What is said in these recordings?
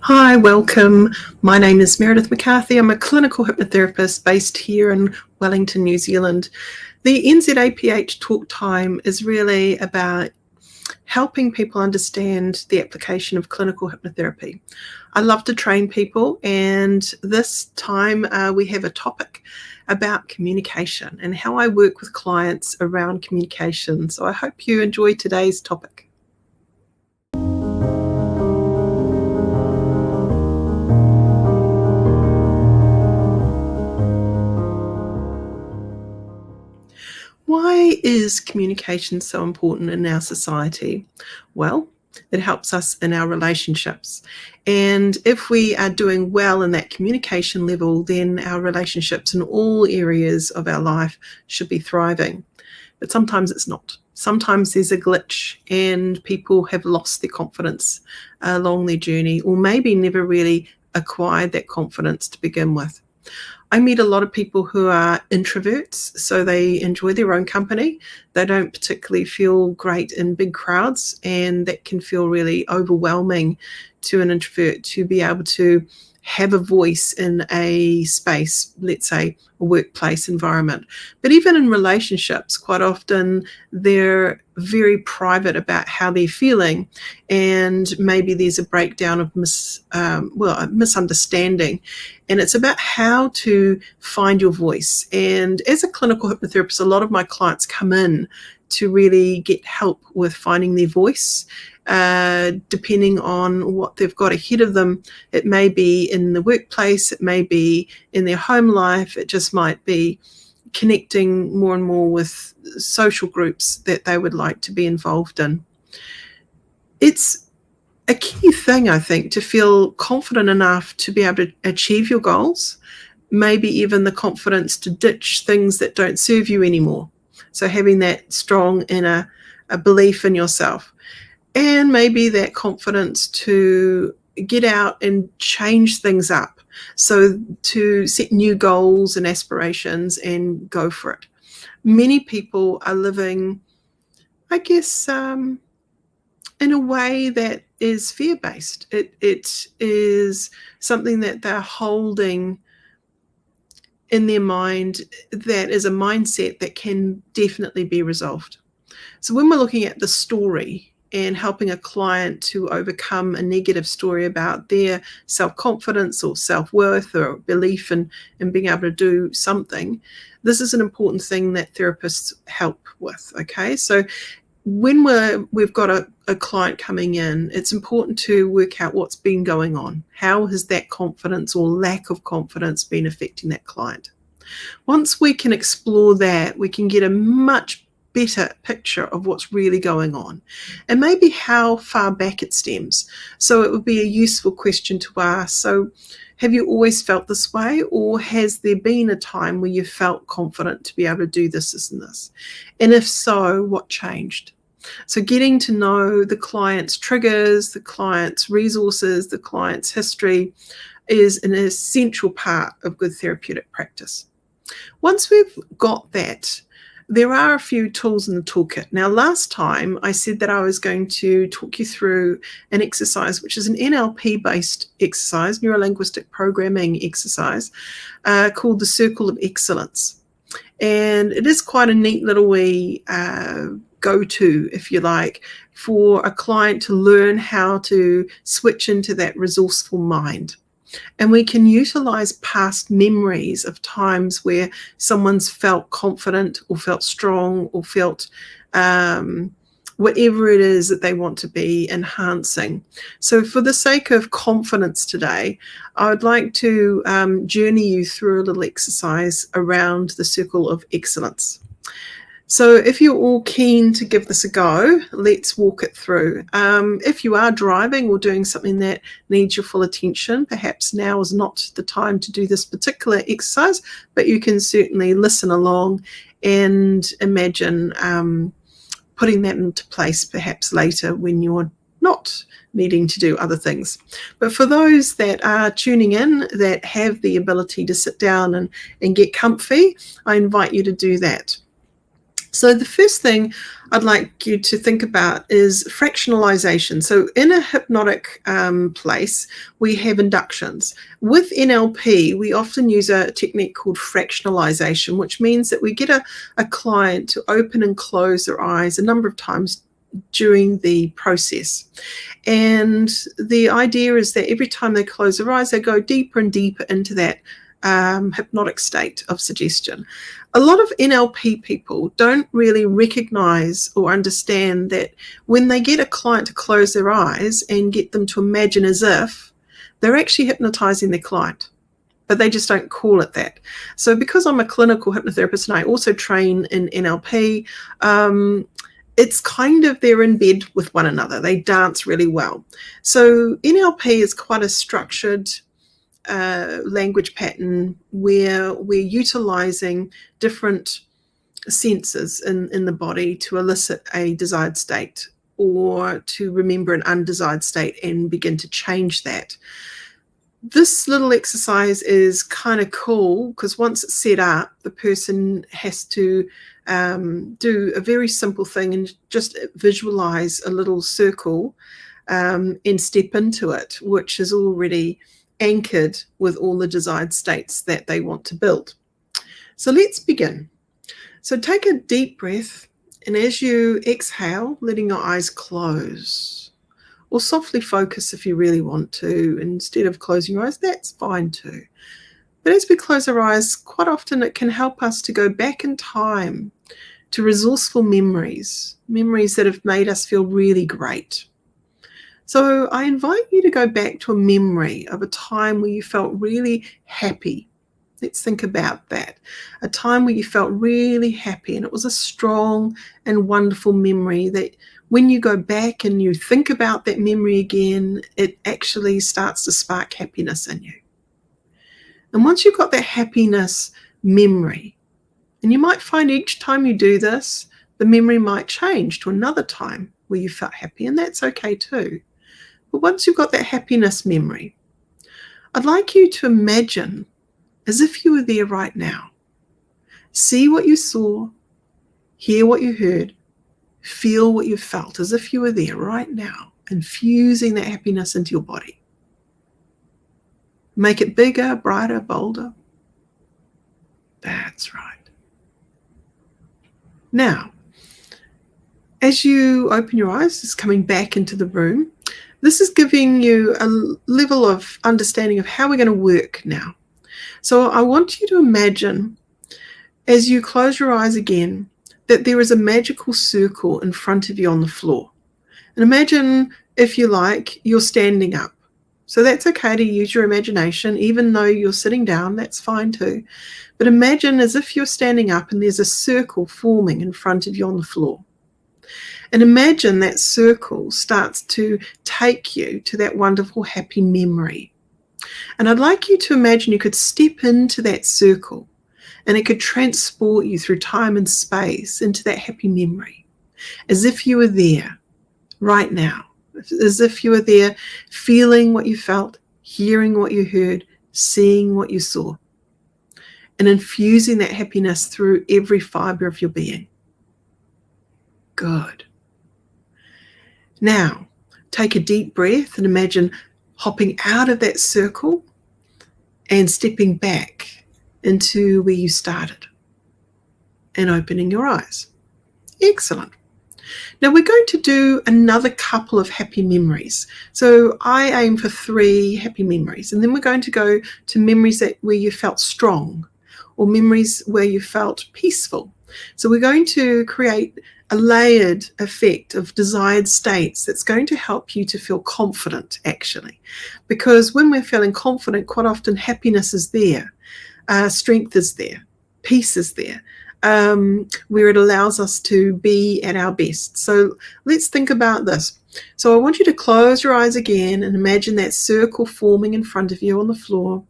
Hi, welcome. My name is Meredith McCarthy. I'm a clinical hypnotherapist based here in Wellington, New Zealand. The NZACH Talk Time is really about helping people understand the application of clinical hypnotherapy. I love to train people, and this time we have a topic about communication and how I work with clients around communication. So I hope you enjoy today's topic. Why is communication so important in our society? Well, it helps us in our relationships. And if we are doing well in that communication level, then our relationships in all areas of our life should be thriving. But sometimes it's not. Sometimes there's a glitch and people have lost their confidence along their journey, or maybe never really acquired that confidence to begin with. I meet a lot of people who are introverts, so they enjoy their own company. They don't particularly feel great in big crowds, and that can feel really overwhelming to an introvert to be able to have a voice in a space, let's say a workplace environment. But even in relationships, quite often they're very private about how they're feeling, and maybe there's a breakdown of a misunderstanding. And it's about how to find your voice. And as a clinical hypnotherapist, a lot of my clients come in to really get help with finding their voice. Depending on what they've got ahead of them. It may be in the workplace, it may be in their home life, it just might be connecting more and more with social groups that they would like to be involved in. It's a key thing, I think, to feel confident enough to be able to achieve your goals, maybe even the confidence to ditch things that don't serve you anymore. So having that strong inner belief in yourself. And maybe that confidence to get out and change things up. So to set new goals and aspirations and go for it. Many people are living, I guess, in a way that is fear-based. It is something that they're holding in their mind that is a mindset that can definitely be resolved. So when we're looking at the story and helping a client to overcome a negative story about their self-confidence or self-worth or belief in being able to do something, this is an important thing that therapists help with, okay? So when we've got a client coming in, it's important to work out what's been going on. How has that confidence or lack of confidence been affecting that client? Once we can explore that, we can get a much better picture of what's really going on and maybe how far back it stems. So it would be a useful question to ask. So have you always felt this way, or has there been a time where you felt confident to be able to do this and this? And if so, what changed? So getting to know the client's triggers, the client's resources, the client's history is an essential part of good therapeutic practice. Once we've got that, there are a few tools in the toolkit. Now, last time I said that I was going to talk you through an exercise, which is an NLP-based exercise, neuro-linguistic programming exercise, called the Circle of Excellence. And it is quite a neat little wee go-to, if you like, for a client to learn how to switch into that resourceful mind. And we can utilize past memories of times where someone's felt confident or felt strong or felt whatever it is that they want to be enhancing. So for the sake of confidence today, I would like to journey you through a little exercise around the Circle of Excellence. So if you're all keen to give this a go, let's walk it through. If you are driving or doing something that needs your full attention, perhaps now is not the time to do this particular exercise, but you can certainly listen along and imagine putting that into place perhaps later when you're not needing to do other things. But for those that are tuning in, that have the ability to sit down and get comfy, I invite you to do that. So the first thing I'd like you to think about is fractionalization. So in a hypnotic place, we have inductions. With NLP, we often use a technique called fractionalization, which means that we get a client to open and close their eyes a number of times during the process. And the idea is that every time they close their eyes, they go deeper and deeper into that hypnotic state of suggestion. A lot of NLP people don't really recognize or understand that when they get a client to close their eyes and get them to imagine as if, they're actually hypnotizing their client, but they just don't call it that. So because I'm a clinical hypnotherapist and I also train in NLP, it's kind of they're in bed with one another. They dance really well. So NLP is quite a structured language pattern where we're utilizing different senses in the body to elicit a desired state or to remember an undesired state and begin to change that. This little exercise is kind of cool because once it's set up, the person has to do a very simple thing and just visualize a little circle and step into it, which is already anchored with all the desired states that they want to build. So let's begin. So take a deep breath, and as you exhale, letting your eyes close, or softly focus if you really want to. Instead of closing your eyes, that's fine too. But as we close our eyes, quite often it can help us to go back in time to resourceful memories that have made us feel really great. So I invite you to go back to a memory of a time where you felt really happy. Let's think about that. A time where you felt really happy, and it was a strong and wonderful memory that when you go back and you think about that memory again, it actually starts to spark happiness in you. And once you've got that happiness memory, and you might find each time you do this, the memory might change to another time where you felt happy, and that's okay too. But once you've got that happiness memory, I'd like you to imagine as if you were there right now. See what you saw, hear what you heard, feel what you felt, as if you were there right now, infusing that happiness into your body. Make it bigger, brighter, bolder. That's right. Now, as you open your eyes, just coming back into the room, this is giving you a level of understanding of how we're going to work now. So I want you to imagine, as you close your eyes again, that there is a magical circle in front of you on the floor. And imagine, if you like, you're standing up. So that's okay to use your imagination, even though you're sitting down, that's fine too. But imagine as if you're standing up and there's a circle forming in front of you on the floor. And imagine that circle starts to take you to that wonderful, happy memory. And I'd like you to imagine you could step into that circle and it could transport you through time and space into that happy memory, as if you were there right now, as if you were there feeling what you felt, hearing what you heard, seeing what you saw, and infusing that happiness through every fiber of your being. Good. Now, take a deep breath and imagine hopping out of that circle and stepping back into where you started and opening your eyes. Excellent. Now we're going to do another couple of happy memories. So I aim for 3 happy memories, and then we're going to go to memories where you felt strong, or memories where you felt peaceful. So we're going to create a layered effect of desired states that's going to help you to feel confident, actually. Because when we're feeling confident, quite often happiness is there, strength is there, peace is there, where it allows us to be at our best. So let's think about this. So I want you to close your eyes again and imagine that circle forming in front of you on the floor.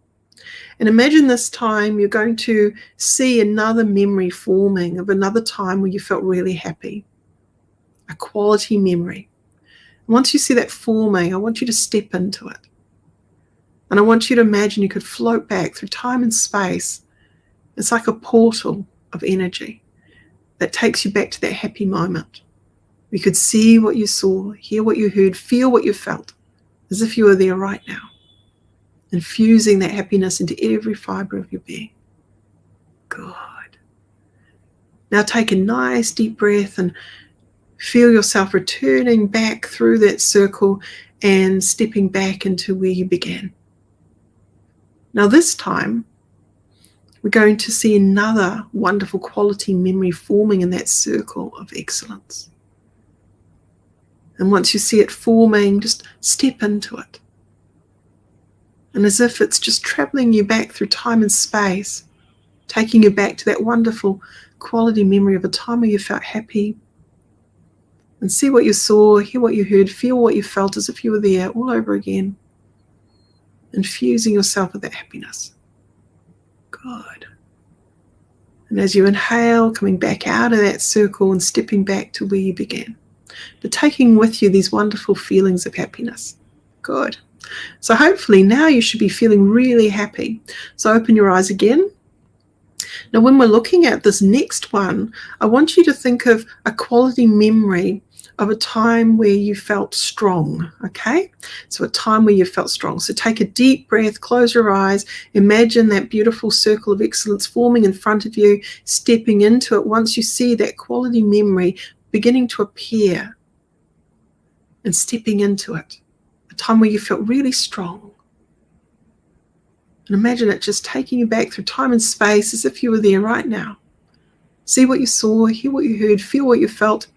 And imagine this time you're going to see another memory forming of another time where you felt really happy, a quality memory. Once you see that forming, I want you to step into it. And I want you to imagine you could float back through time and space. It's like a portal of energy that takes you back to that happy moment. You could see what you saw, hear what you heard, feel what you felt, as if you were there right now, infusing that happiness into every fiber of your being. Good. Now take a nice deep breath and feel yourself returning back through that circle and stepping back into where you began. Now this time, we're going to see another wonderful quality memory forming in that circle of excellence. And once you see it forming, just step into it. And as if it's just traveling you back through time and space, taking you back to that wonderful quality memory of a time where you felt happy, and see what you saw, hear what you heard, feel what you felt as if you were there all over again, infusing yourself with that happiness. Good. And as you inhale, coming back out of that circle and stepping back to where you began, but taking with you these wonderful feelings of happiness. Good. So hopefully now you should be feeling really happy. So open your eyes again. Now when we're looking at this next one, I want you to think of a quality memory of a time where you felt strong, okay? So a time where you felt strong. So take a deep breath, close your eyes, imagine that beautiful circle of excellence forming in front of you, stepping into it once you see that quality memory beginning to appear and stepping into it. A time where you felt really strong. And imagine it just taking you back through time and space as if you were there right now. See what you saw, hear what you heard, feel what you felt,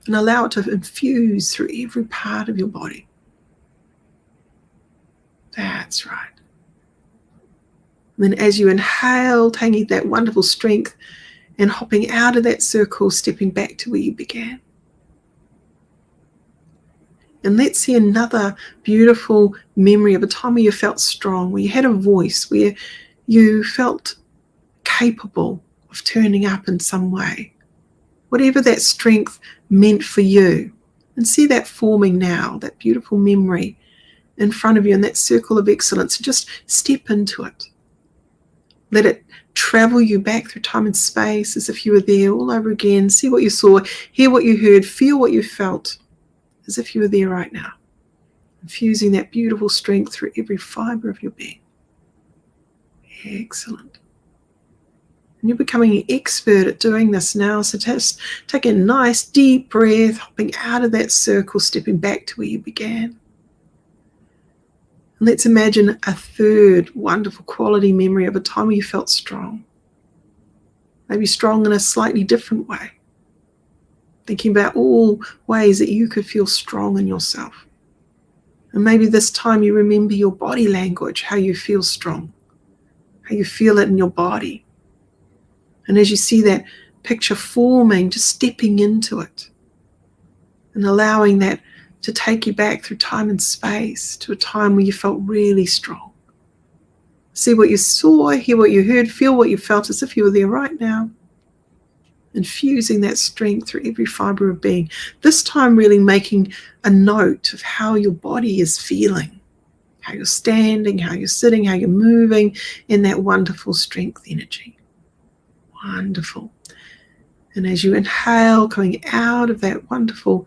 and allow it to infuse through every part of your body. That's right. And then as you inhale, taking that wonderful strength and hopping out of that circle, stepping back to where you began. And let's see another beautiful memory of a time where you felt strong, where you had a voice, where you felt capable of turning up in some way. Whatever that strength meant for you. And see that forming now, that beautiful memory in front of you in that circle of excellence. Just step into it. Let it travel you back through time and space as if you were there all over again. See what you saw, hear what you heard, feel what you felt, as if you were there right now. Infusing that beautiful strength through every fiber of your being. Excellent. And you're becoming an expert at doing this now. So just take a nice deep breath, hopping out of that circle, stepping back to where you began. And let's imagine a third wonderful quality memory of a time where you felt strong. Maybe strong in a slightly different way. Thinking about all ways that you could feel strong in yourself. And maybe this time you remember your body language, how you feel strong, how you feel it in your body. And as you see that picture forming, just stepping into it and allowing that to take you back through time and space to a time where you felt really strong. See what you saw, hear what you heard, feel what you felt as if you were there right now. Infusing that strength through every fiber of being. This time really making a note of how your body is feeling, how you're standing, how you're sitting, how you're moving in that wonderful strength energy. Wonderful. And as you inhale, coming out of that wonderful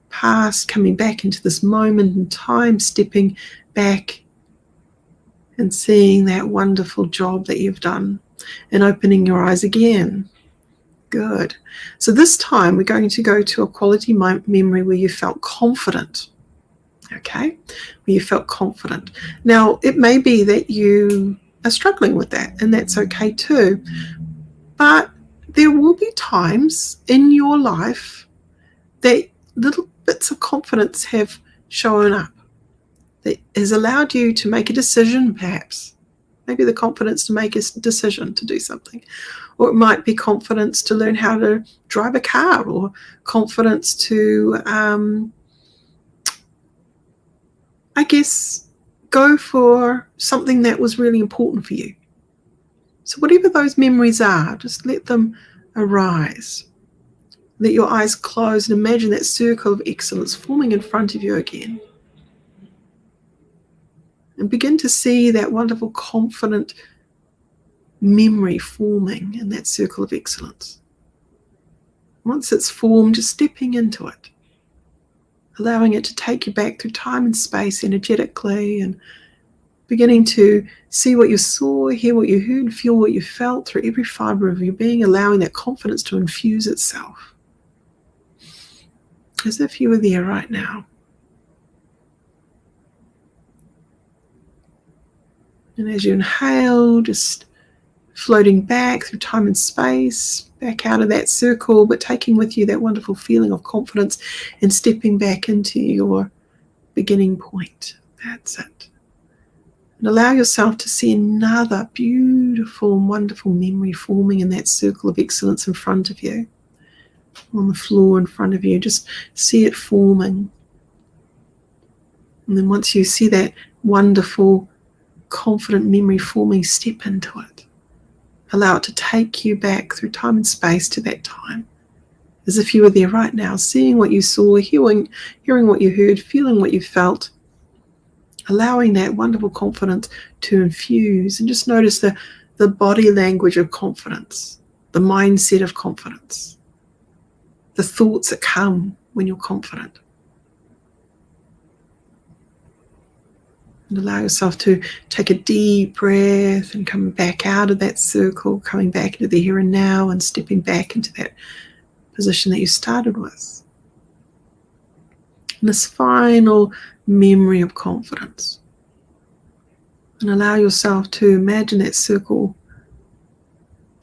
past, coming back into this moment in time, stepping back and seeing that wonderful job that you've done and opening your eyes again. Good. So this time we're going to go to a quality memory where you felt confident. Okay? Where you felt confident. Now, it may be that you are struggling with that, and that's okay too. But there will be times in your life that little bits of confidence have shown up that has allowed you to make a decision, perhaps. Maybe the confidence to make a decision to do something. Or it might be confidence to learn how to drive a car, or confidence to, go for something that was really important for you. So whatever those memories are, just let them arise. Let your eyes close and imagine that circle of excellence forming in front of you again. And begin to see that wonderful, confident memory forming in that circle of excellence. Once it's formed, just stepping into it, allowing it to take you back through time and space energetically, and beginning to see what you saw, hear what you heard, feel what you felt through every fibre of your being, allowing that confidence to infuse itself, as if you were there right now. And as you inhale, just floating back through time and space, back out of that circle, but taking with you that wonderful feeling of confidence and stepping back into your beginning point. That's it. And allow yourself to see another beautiful and wonderful memory forming in that circle of excellence in front of you, on the floor in front of you. Just see it forming. And then once you see that wonderful, confident memory forming, step into it. Allow it to take you back through time and space to that time, as if you were there right now, seeing what you saw, hearing what you heard, feeling what you felt, allowing that wonderful confidence to infuse. And just notice the body language of confidence, the mindset of confidence, the thoughts that come when you're confident. And allow yourself to take a deep breath and come back out of that circle, coming back into the here and now and stepping back into that position that you started with. And this final memory of confidence. And allow yourself to imagine that circle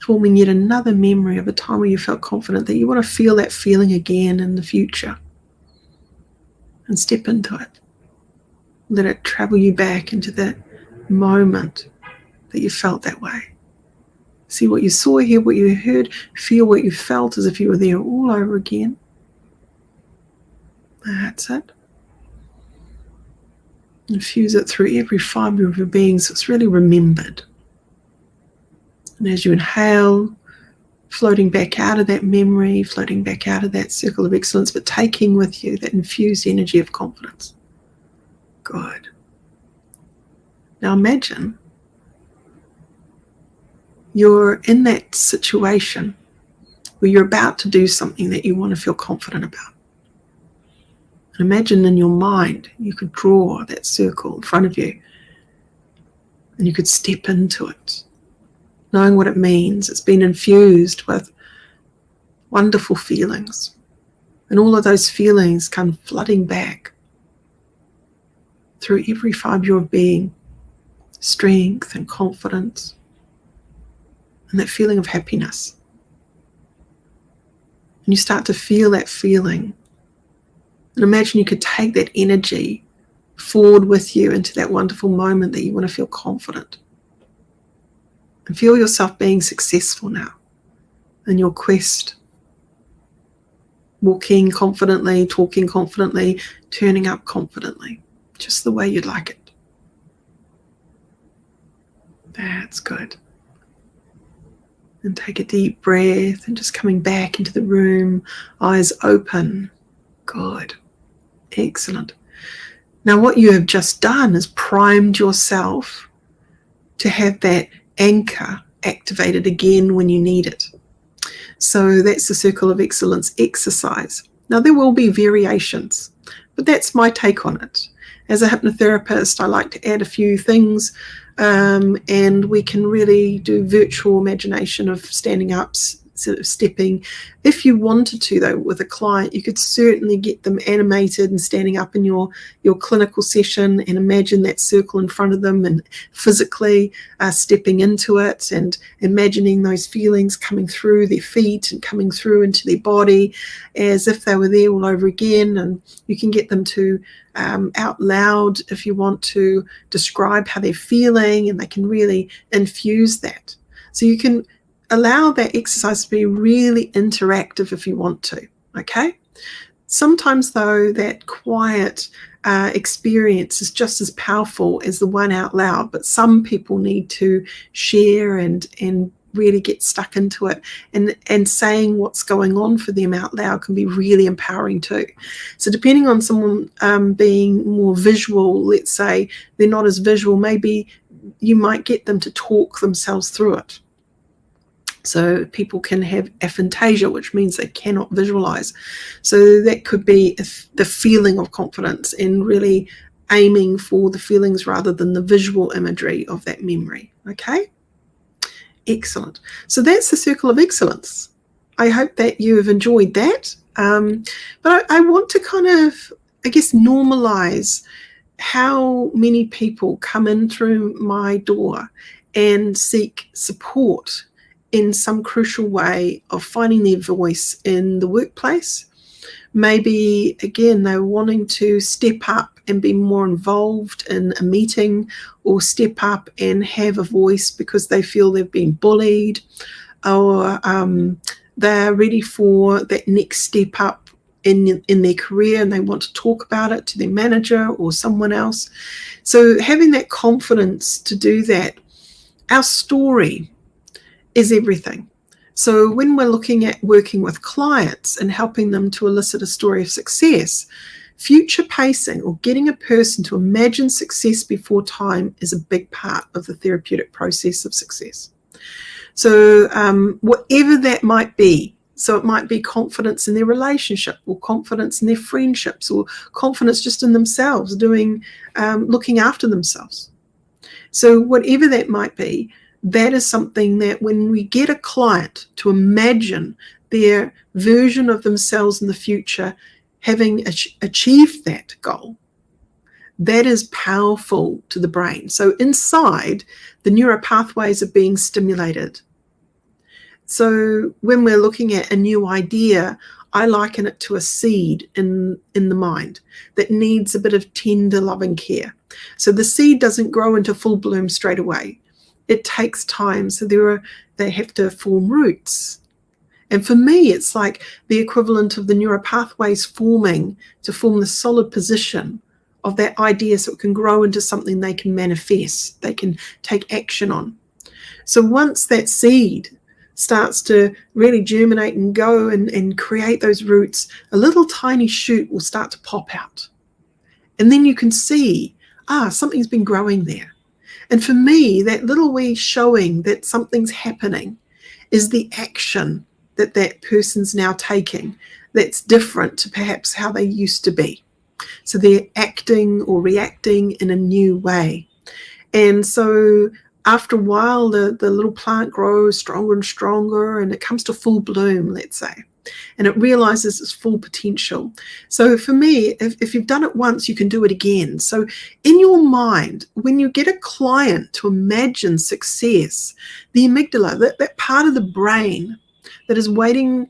forming yet another memory of a time where you felt confident, that you want to feel that feeling again in the future. And step into it. Let it travel you back into that moment that you felt that way. See what you saw, hear what you heard, feel what you felt, as if you were there all over again. That's it. Infuse it through every fibre of your being so it's really remembered. And as you inhale, floating back out of that memory, floating back out of that circle of excellence, but taking with you that infused energy of confidence. Good. Now imagine you're in that situation where you're about to do something that you want to feel confident about. And imagine in your mind you could draw that circle in front of you and you could step into it, knowing what it means. It's been infused with wonderful feelings, and all of those feelings come flooding back through every fibre of being, strength and confidence, and that feeling of happiness. And you start to feel that feeling. And imagine you could take that energy forward with you into that wonderful moment that you want to feel confident. And feel yourself being successful now in your quest. Walking confidently, talking confidently, turning up confidently. Just the way you'd like it. That's good. And take a deep breath and just coming back into the room, eyes open. Good. Excellent. Now what you have just done is primed yourself to have that anchor activated again when you need it. So that's the Circle of Excellence exercise. Now there will be variations, but that's my take on it. As a hypnotherapist, I like to add a few things, and we can really do virtual imagination of standing up, sort of stepping. If you wanted to, though, with a client, you could certainly get them animated and standing up in your clinical session and imagine that circle in front of them and physically stepping into it and imagining those feelings coming through their feet and coming through into their body as if they were there all over again. And you can get them to out loud, if you want to, describe how they're feeling, and they can really infuse that. So you can allow that exercise to be really interactive if you want to, okay? Sometimes, though, that quiet experience is just as powerful as the one out loud, but some people need to share and really get stuck into it, and saying what's going on for them out loud can be really empowering too. So depending on someone being more visual, let's say they're not as visual, maybe you might get them to talk themselves through it. So people can have aphantasia, which means they cannot visualize. So that could be the feeling of confidence and really aiming for the feelings rather than the visual imagery of that memory. Okay? Excellent. So that's the circle of excellence. I hope that you have enjoyed that. But I want to kind of, I guess, normalize how many people come in through my door and seek support in some crucial way of finding their voice in the workplace. Maybe, again, they're wanting to step up and be more involved in a meeting, or step up and have a voice because they feel they've been bullied, or they're ready for that next step up in their career and they want to talk about it to their manager or someone else. So having that confidence to do that, our story is everything. So when we're looking at working with clients and helping them to elicit a story of success, future pacing, or getting a person to imagine success before time, is a big part of the therapeutic process of success. So whatever that might be, so it might be confidence in their relationship, or confidence in their friendships, or confidence just in themselves, looking after themselves. So whatever that might be, that is something that when we get a client to imagine their version of themselves in the future, having achieved that goal, that is powerful to the brain. So inside, the neural pathways are being stimulated. So when we're looking at a new idea, I liken it to a seed in the mind that needs a bit of tender loving care. So the seed doesn't grow into full bloom straight away. It takes time. So they have to form roots. And for me, it's like the equivalent of the neural pathways forming to form the solid position of that idea so it can grow into something they can manifest, they can take action on. So once that seed starts to really germinate and go and create those roots, a little tiny shoot will start to pop out. And then you can see, something's been growing there. And for me, that little wee showing that something's happening is the action that person's now taking that's different to perhaps how they used to be. So they're acting or reacting in a new way. And so after a while, the little plant grows stronger and stronger, and it comes to full bloom, let's say, and it realizes its full potential. So for me, if you've done it once, you can do it again. So in your mind, when you get a client to imagine success, the amygdala, that part of the brain that is waiting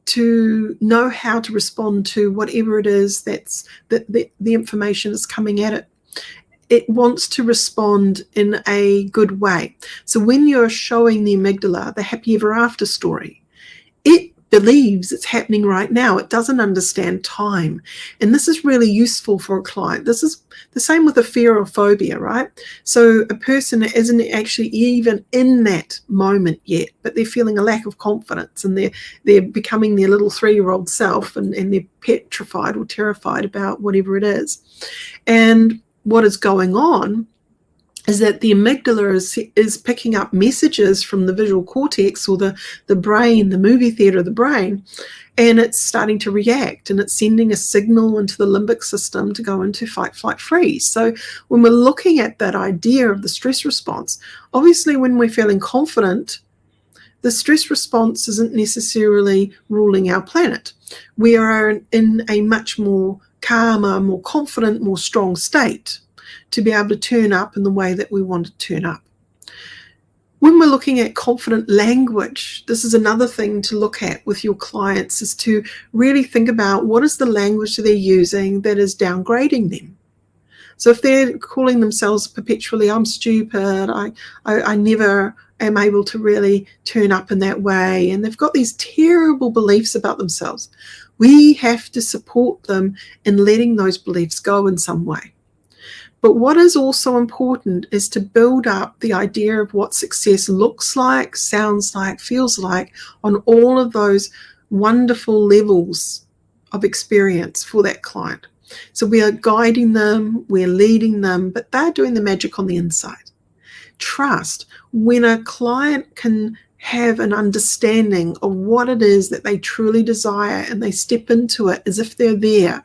to know how to respond to whatever it is that's the information is coming at it, it wants to respond in a good way. So when you're showing the amygdala the happy ever after story, it believes it's happening right now. It doesn't understand time. And this is really useful for a client. This is the same with a fear or phobia, right? So a person isn't actually even in that moment yet, but they're feeling a lack of confidence, and they're becoming their little 3-year-old self, and they're petrified or terrified about whatever it is. And what is going on is that the amygdala is picking up messages from the visual cortex, or the brain, the movie theater of the brain, and it's starting to react, and it's sending a signal into the limbic system to go into fight, flight, freeze. So when we're looking at that idea of the stress response, obviously when we're feeling confident, the stress response isn't necessarily ruling our planet. We are in a much more calmer, more confident, more strong state to be able to turn up in the way that we want to turn up. When we're looking at confident language, this is another thing to look at with your clients, is to really think about what is the language that they're using that is downgrading them. So if they're calling themselves perpetually, I'm stupid, I never am able to really turn up in that way, and they've got these terrible beliefs about themselves, we have to support them in letting those beliefs go in some way. But what is also important is to build up the idea of what success looks like, sounds like, feels like on all of those wonderful levels of experience for that client. So we are guiding them, we're leading them, but they're doing the magic on the inside. Trust. When a client can have an understanding of what it is that they truly desire and they step into it as if they're there,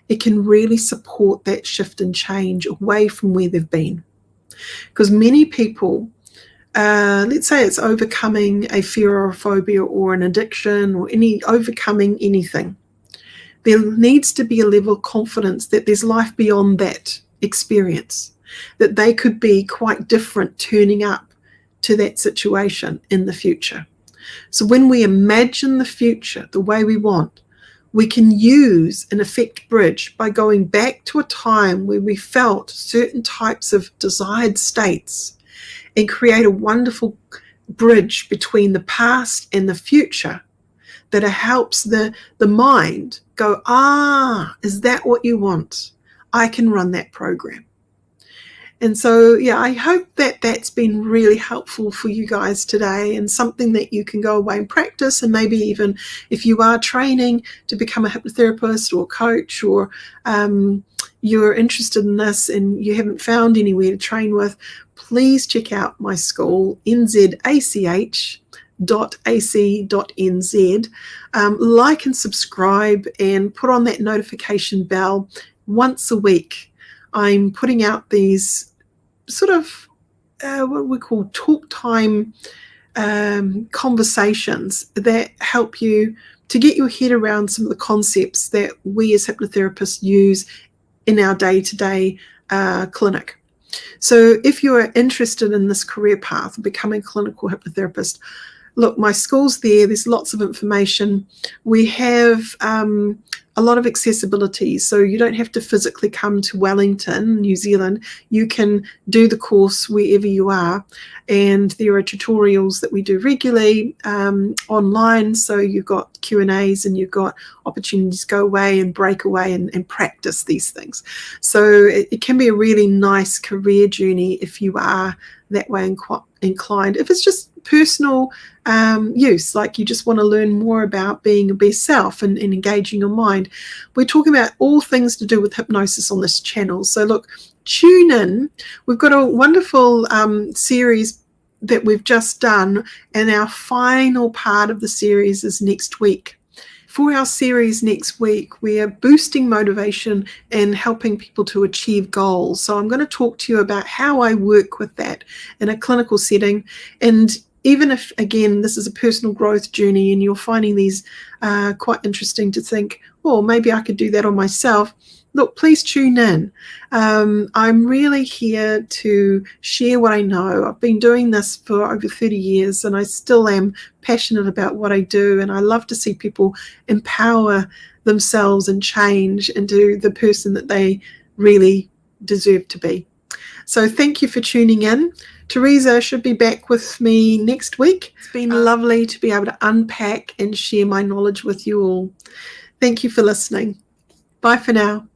it can really support that shift and change away from where they've been. Because many people, let's say it's overcoming a fear or a phobia or an addiction or overcoming anything, there needs to be a level of confidence that there's life beyond that experience, that they could be quite different turning up to that situation in the future. So when we imagine the future the way we want, we can use an effect bridge by going back to a time where we felt certain types of desired states and create a wonderful bridge between the past and the future that helps the mind go, is that what you want? I can run that program. And so, yeah, I hope that that's been really helpful for you guys today and something that you can go away and practice. And maybe even if you are training to become a hypnotherapist or coach, or you're interested in this and you haven't found anywhere to train with, please check out my school, NZACH.ac.nz. Like and subscribe and put on that notification bell. Once a week, I'm putting out these sort of what we call talk time conversations that help you to get your head around some of the concepts that we as hypnotherapists use in our day-to-day clinic. So if you're interested in this career path of becoming a clinical hypnotherapist, look, my school's there. There's lots of information. We have a lot of accessibility, so you don't have to physically come to Wellington, New Zealand. You can do the course wherever you are, and there are tutorials that we do regularly online, so you've got Q&As and you've got opportunities to go away and break away and practice these things. So it can be a really nice career journey if you are that way inclined. If it's just personal use, like you just want to learn more about being your best self and engaging your mind, we're talking about all things to do with hypnosis on this channel. So look, tune in. We've got a wonderful series that we've just done, and our final part of the series is next week. For our series next week, we are boosting motivation and helping people to achieve goals. So I'm going to talk to you about how I work with that in a clinical setting. And even if, again, this is a personal growth journey and you're finding these quite interesting to think, well, maybe I could do that on myself, look, please tune in. I'm really here to share what I know. I've been doing this for over 30 years and I still am passionate about what I do, and I love to see people empower themselves and change into the person that they really deserve to be. So thank you for tuning in. Teresa should be back with me next week. It's been lovely to be able to unpack and share my knowledge with you all. Thank you for listening. Bye for now.